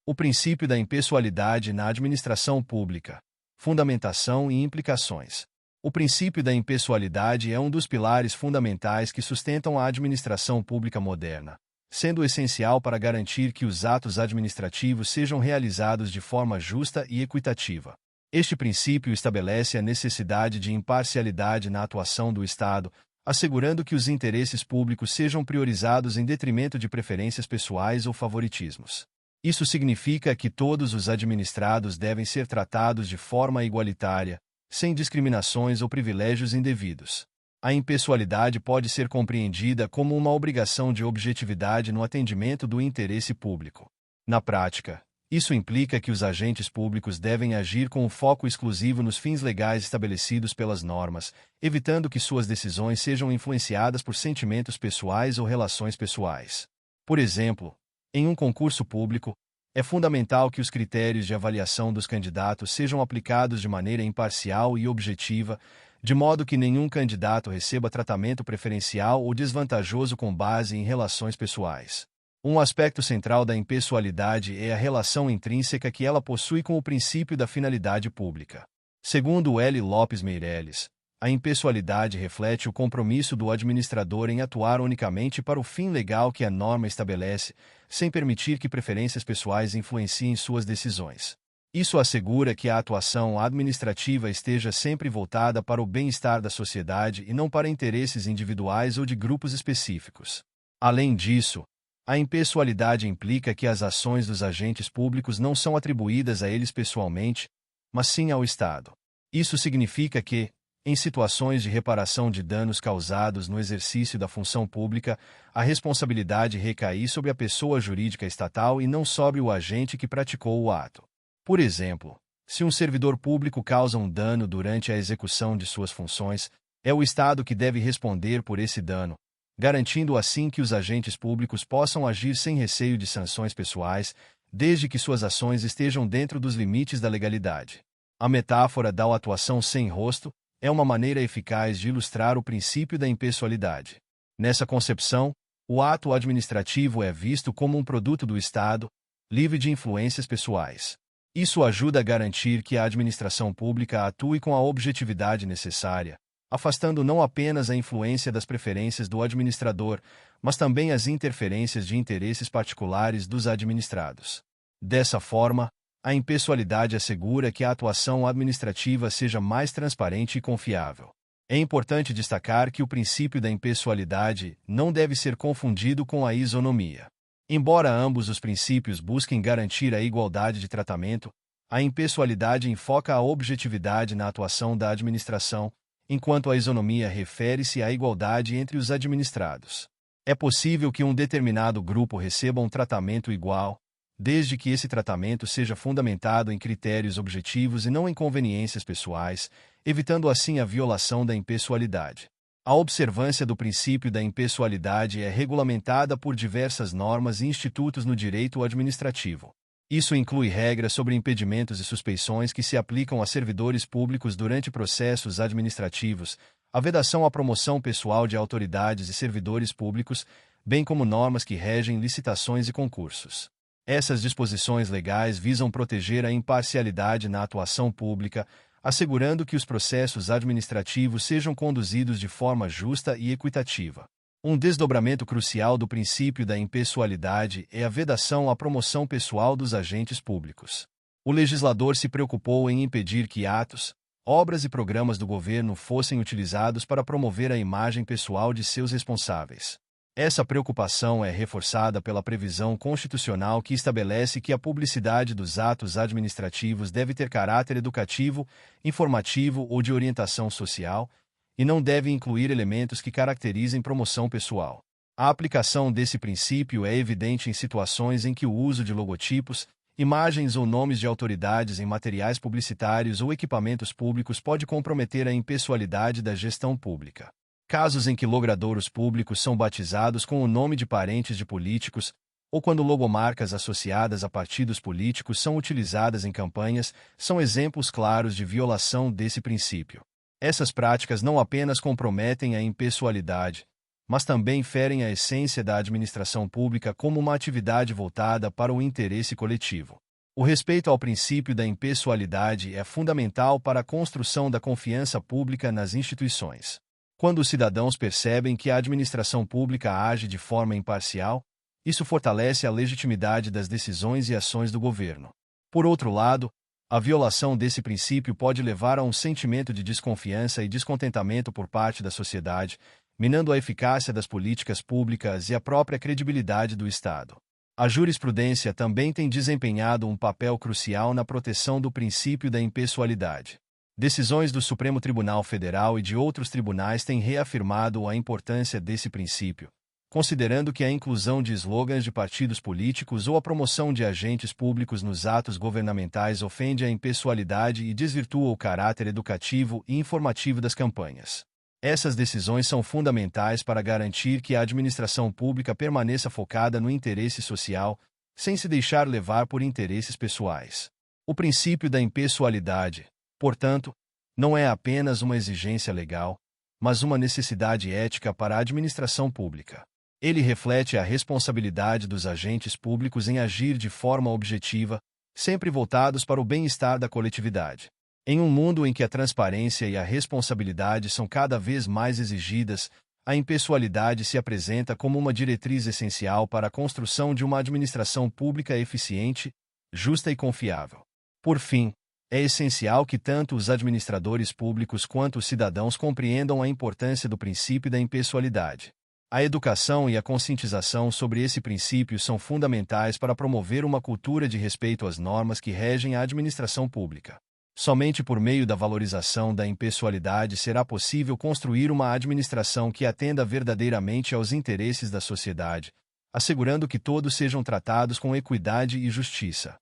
O princípio da impessoalidade na administração pública. Fundamentação e implicações. O princípio da impessoalidade é um dos pilares fundamentais que sustentam a administração pública moderna, sendo essencial para garantir que os atos administrativos sejam realizados de forma justa e equitativa. Este princípio estabelece a necessidade de imparcialidade na atuação do Estado, assegurando que os interesses públicos sejam priorizados em detrimento de preferências pessoais ou favoritismos. Isso significa que todos os administrados devem ser tratados de forma igualitária, sem discriminações ou privilégios indevidos. A impessoalidade pode ser compreendida como uma obrigação de objetividade no atendimento do interesse público. Na prática, isso implica que os agentes públicos devem agir com um foco exclusivo nos fins legais estabelecidos pelas normas, evitando que suas decisões sejam influenciadas por sentimentos pessoais ou relações pessoais. Por exemplo, em um concurso público, é fundamental que os critérios de avaliação dos candidatos sejam aplicados de maneira imparcial e objetiva, de modo que nenhum candidato receba tratamento preferencial ou desvantajoso com base em relações pessoais. Um aspecto central da impessoalidade é a relação intrínseca que ela possui com o princípio da finalidade pública. Segundo L. Lopes Meireles, a impessoalidade reflete o compromisso do administrador em atuar unicamente para o fim legal que a norma estabelece, sem permitir que preferências pessoais influenciem suas decisões. Isso assegura que a atuação administrativa esteja sempre voltada para o bem-estar da sociedade e não para interesses individuais ou de grupos específicos. Além disso, a impessoalidade implica que as ações dos agentes públicos não são atribuídas a eles pessoalmente, mas sim ao Estado. Isso significa que, em situações de reparação de danos causados no exercício da função pública, a responsabilidade recai sobre a pessoa jurídica estatal e não sobre o agente que praticou o ato. Por exemplo, se um servidor público causa um dano durante a execução de suas funções, é o Estado que deve responder por esse dano, garantindo assim que os agentes públicos possam agir sem receio de sanções pessoais, desde que suas ações estejam dentro dos limites da legalidade. A metáfora da atuação sem rosto é uma maneira eficaz de ilustrar o princípio da impessoalidade. Nessa concepção, o ato administrativo é visto como um produto do Estado, livre de influências pessoais. Isso ajuda a garantir que a administração pública atue com a objetividade necessária, afastando não apenas a influência das preferências do administrador, mas também as interferências de interesses particulares dos administrados. Dessa forma, a impessoalidade assegura que a atuação administrativa seja mais transparente e confiável. É importante destacar que o princípio da impessoalidade não deve ser confundido com a isonomia. Embora ambos os princípios busquem garantir a igualdade de tratamento, a impessoalidade enfoca a objetividade na atuação da administração, enquanto a isonomia refere-se à igualdade entre os administrados. É possível que um determinado grupo receba um tratamento igual, desde que esse tratamento seja fundamentado em critérios objetivos e não em conveniências pessoais, evitando assim a violação da impessoalidade. A observância do princípio da impessoalidade é regulamentada por diversas normas e institutos no direito administrativo. Isso inclui regras sobre impedimentos e suspeições que se aplicam a servidores públicos durante processos administrativos, a vedação à promoção pessoal de autoridades e servidores públicos, bem como normas que regem licitações e concursos. Essas disposições legais visam proteger a imparcialidade na atuação pública, assegurando que os processos administrativos sejam conduzidos de forma justa e equitativa. Um desdobramento crucial do princípio da impessoalidade é a vedação à promoção pessoal dos agentes públicos. O legislador se preocupou em impedir que atos, obras e programas do governo fossem utilizados para promover a imagem pessoal de seus responsáveis. Essa preocupação é reforçada pela previsão constitucional que estabelece que a publicidade dos atos administrativos deve ter caráter educativo, informativo ou de orientação social, e não deve incluir elementos que caracterizem promoção pessoal. A aplicação desse princípio é evidente em situações em que o uso de logotipos, imagens ou nomes de autoridades em materiais publicitários ou equipamentos públicos pode comprometer a impessoalidade da gestão pública. Casos em que logradouros públicos são batizados com o nome de parentes de políticos, ou quando logomarcas associadas a partidos políticos são utilizadas em campanhas, são exemplos claros de violação desse princípio. Essas práticas não apenas comprometem a impessoalidade, mas também ferem a essência da administração pública como uma atividade voltada para o interesse coletivo. O respeito ao princípio da impessoalidade é fundamental para a construção da confiança pública nas instituições. Quando os cidadãos percebem que a administração pública age de forma imparcial, isso fortalece a legitimidade das decisões e ações do governo. Por outro lado, a violação desse princípio pode levar a um sentimento de desconfiança e descontentamento por parte da sociedade, minando a eficácia das políticas públicas e a própria credibilidade do Estado. A jurisprudência também tem desempenhado um papel crucial na proteção do princípio da impessoalidade. Decisões do Supremo Tribunal Federal e de outros tribunais têm reafirmado a importância desse princípio, considerando que a inclusão de slogans de partidos políticos ou a promoção de agentes públicos nos atos governamentais ofende a impessoalidade e desvirtua o caráter educativo e informativo das campanhas. Essas decisões são fundamentais para garantir que a administração pública permaneça focada no interesse social, sem se deixar levar por interesses pessoais. O princípio da impessoalidade, portanto, não é apenas uma exigência legal, mas uma necessidade ética para a administração pública. Ele reflete a responsabilidade dos agentes públicos em agir de forma objetiva, sempre voltados para o bem-estar da coletividade. Em um mundo em que a transparência e a responsabilidade são cada vez mais exigidas, a impessoalidade se apresenta como uma diretriz essencial para a construção de uma administração pública eficiente, justa e confiável. Por fim, é essencial que tanto os administradores públicos quanto os cidadãos compreendam a importância do princípio da impessoalidade. A educação e a conscientização sobre esse princípio são fundamentais para promover uma cultura de respeito às normas que regem a administração pública. Somente por meio da valorização da impessoalidade será possível construir uma administração que atenda verdadeiramente aos interesses da sociedade, assegurando que todos sejam tratados com equidade e justiça.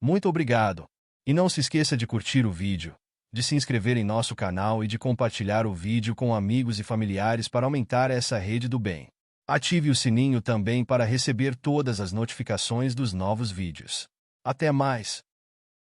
Muito obrigado! E não se esqueça de curtir o vídeo, de se inscrever em nosso canal e de compartilhar o vídeo com amigos e familiares para aumentar essa rede do bem. Ative o sininho também para receber todas as notificações dos novos vídeos. Até mais!